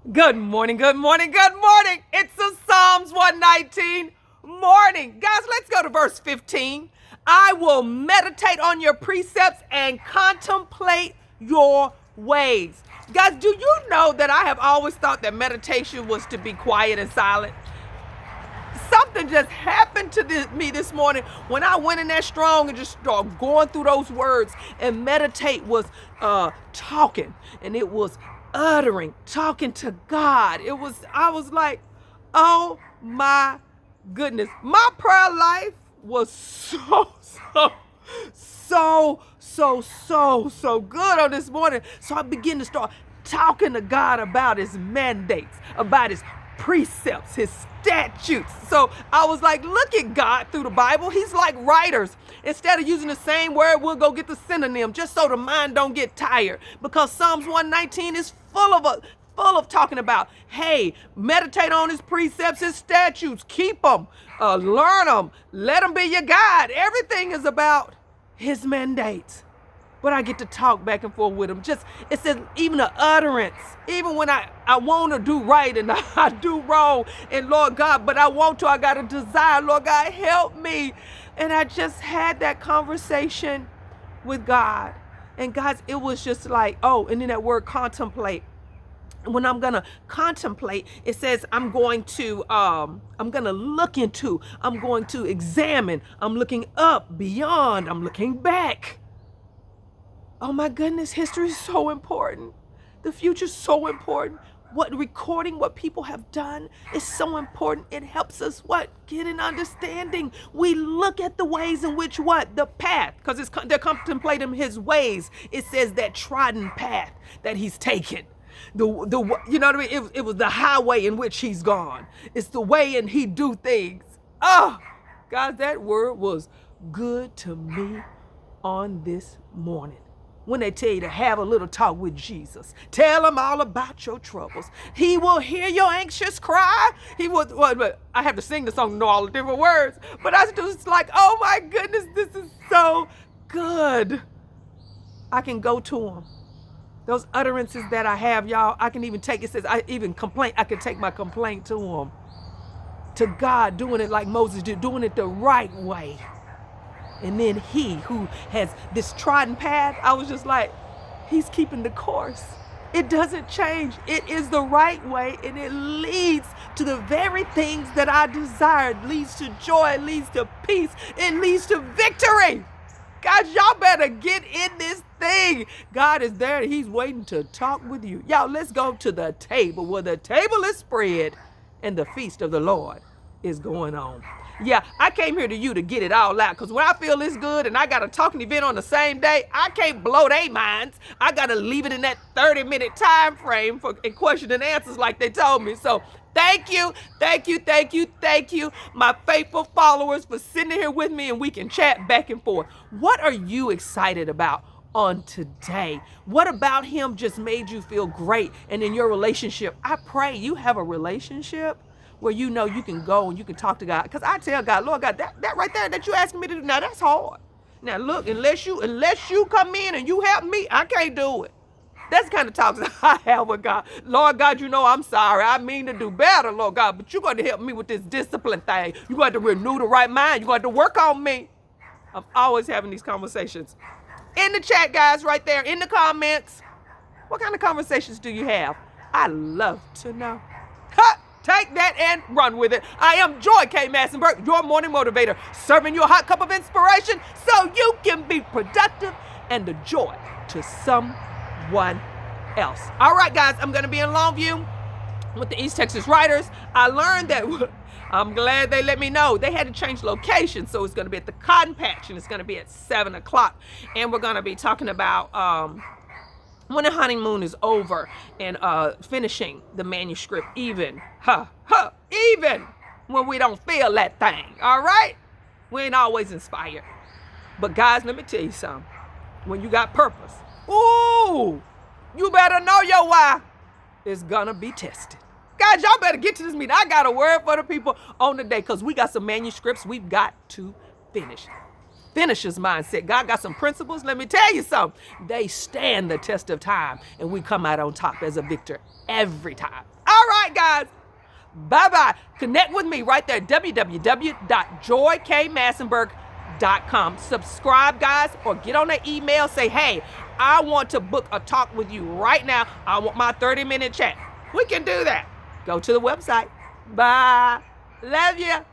Good morning, good morning, good morning. It's a Psalms 119 morning. Guys, let's go to verse 15. I will meditate on your precepts and contemplate your ways. Guys, do you know that I have always thought that meditation was to be quiet and silent? Something just happened to me this morning when I went in there strong and just started going through those words. And meditate was talking, and it was uttering, talking to God. I was like, oh my goodness. My prayer life was so good on this morning. So I began to start talking to God about his mandates, about his precepts, his statutes. So I was like, look at God through the Bible. He's like writers. Instead of using the same word, we'll go get the synonym just so the mind don't get tired. Because Psalms 119 is full of talking about, hey, meditate on his precepts, his statutes, keep them, learn them, let them be your guide. Everything is about his mandates. But I get to talk back and forth with him. It says even the utterance, even when I want to do right and I do wrong. And Lord God, but I got a desire. Lord God, help me. And I just had that conversation with God. And guys, it was just like, oh, and then that word contemplate. When I'm going to contemplate, it says I'm going to look into, I'm going to examine, I'm looking up, beyond, I'm looking back. Oh my goodness, history is so important. The future is so important. Recording what people have done is so important. It helps us get an understanding. We look at the ways in which the path, because they're contemplating his ways. It says that trodden path that he's taken. You know what I mean? It was the highway in which he's gone. It's the way in he do things. Oh, guys, that word was good to me on this morning. When they tell you to have a little talk with Jesus, tell him all about your troubles. He will hear your anxious cry. He will. Well, I have to sing the song to know all the different words, but I was just like, oh my goodness, this is so good. I can go to him. Those utterances that I have, y'all, I can even take. It says I can take my complaint to him, to God, doing it like Moses did, doing it the right way. And then he who has this trodden path, I was just like, he's keeping the course. It doesn't change. It is the right way, and it leads to the very things that I desired. It leads to joy, it leads to peace, it leads to victory. Guys, y'all better get in this thing. God is there, and he's waiting to talk with you. Y'all, let's go to the table where the table is spread and the feast of the Lord is going on. Yeah, I came here to you to get it all out, because when I feel this good and I got a talking event on the same day, I can't blow their minds. I got to leave it in that 30-minute time frame for question and answers like they told me. So thank you, my faithful followers, for sitting here with me, and we can chat back and forth. What are you excited about on today? What about him just made you feel great? And in your relationship, I pray you have a relationship where you know you can go and you can talk to God. Because I tell God, Lord God, that right there that you asking me to do, now that's hard. Now look, unless you come in and you help me, I can't do it. That's the kind of talks I have with God. Lord God, you know I'm sorry. I mean to do better, Lord God, but you're going to help me with this discipline thing. You're going to renew the right mind. You're going to work on me. I'm always having these conversations. In the chat, guys, right there, in the comments, what kind of conversations do you have? I love to know. Ha! Take that and run with it. I am Joy K Massenburge, your morning motivator, serving you a hot cup of inspiration so you can be productive and a joy to someone else. All right, guys, I'm going to be in Longview with the East Texas Writers. I learned that I'm glad they let me know. They had to change location, so it's going to be at the Cotton Patch, and it's going to be at 7 o'clock. And we're going to be talking about when the honeymoon is over and finishing the manuscript even when we don't feel that thing, all right? We ain't always inspired. But guys, let me tell you something. When you got purpose, ooh, you better know your why is gonna be tested. Guys, y'all better get to this meeting. I got a word for the people on the day, because we got some manuscripts we've got to finish. Finisher's mindset. God got some principles. Let me tell you something. They stand the test of time, and we come out on top as a victor every time. All right, guys. Bye-bye. Connect with me right there, www.joykmassenburge.com. Subscribe, guys, or get on that email. Say, hey, I want to book a talk with you right now. I want my 30-minute chat. We can do that. Go to the website. Bye. Love you.